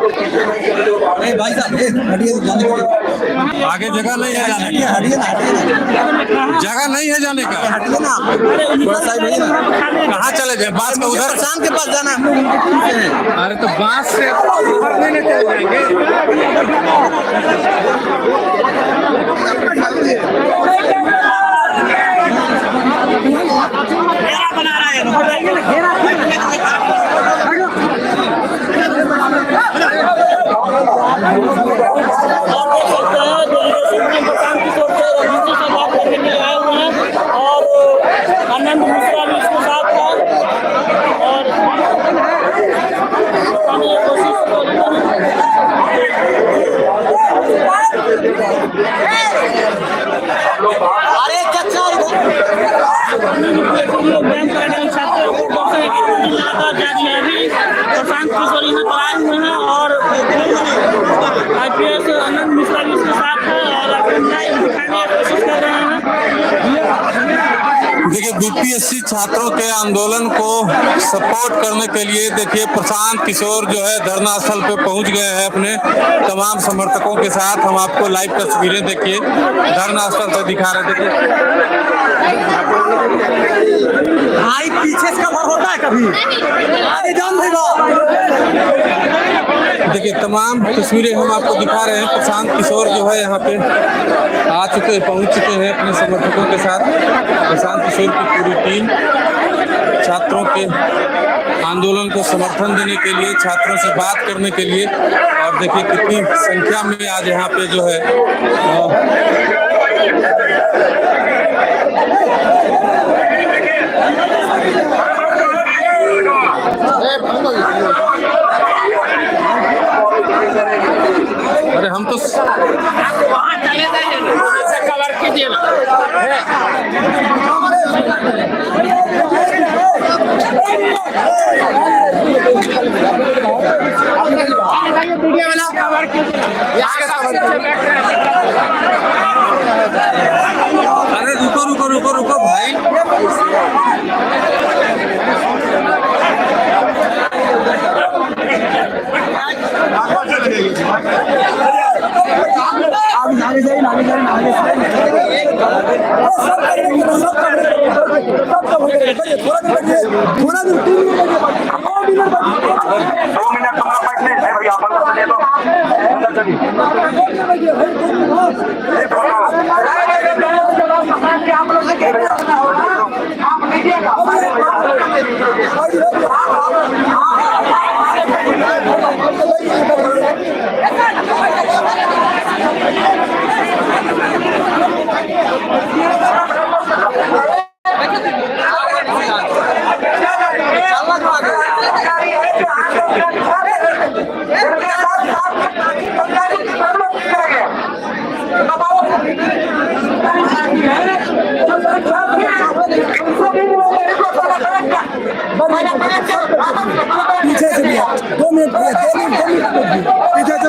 भाई साहब आगे जगह नहीं है जाने की, जगह नहीं है जाने का। हटिए ना कहाँ चले जाए? बांस का उधर शाम के पास जाना है। अरे तो बांस से उधर नहीं चले जाएंगे। बना रहा है आनंद मिश्रा भी इसके साथ है और कोशिश अरे छात्रों जारी है अभी प्रशांत किशोर यहाँ पर आए हुए हैं और IPS आनंद मिश्रा भी इसके साथ है और अपना दिखाने की कोशिश कर रहे हैं। देखिए BPSC छात्रों के आंदोलन को सपोर्ट करने के लिए देखिए प्रशांत किशोर जो है धरना स्थल पे पहुंच गए हैं अपने तमाम समर्थकों के साथ। हम आपको लाइव तस्वीरें देखिए धरना स्थल पे दिखा रहे। भाई पीछे से कवर होता है कभी आगे जान देगा। देखिए तमाम तस्वीरें हम आपको दिखा रहे हैं। प्रशांत किशोर जो है यहाँ पे आ चुके पहुंच चुके हैं अपने समर्थकों के साथ। प्रशांत किशोर की पूरी टीम छात्रों के आंदोलन को समर्थन देने के लिए, छात्रों से बात करने के लिए, और देखिए कितनी संख्या में आज यहाँ पे जो है अरे हम तो वहाँ चले जाइए से कवर कीजिए ना। अरे रुको रुको रुको रुको भाई, पीछे से भी 2 मिनट पीछे से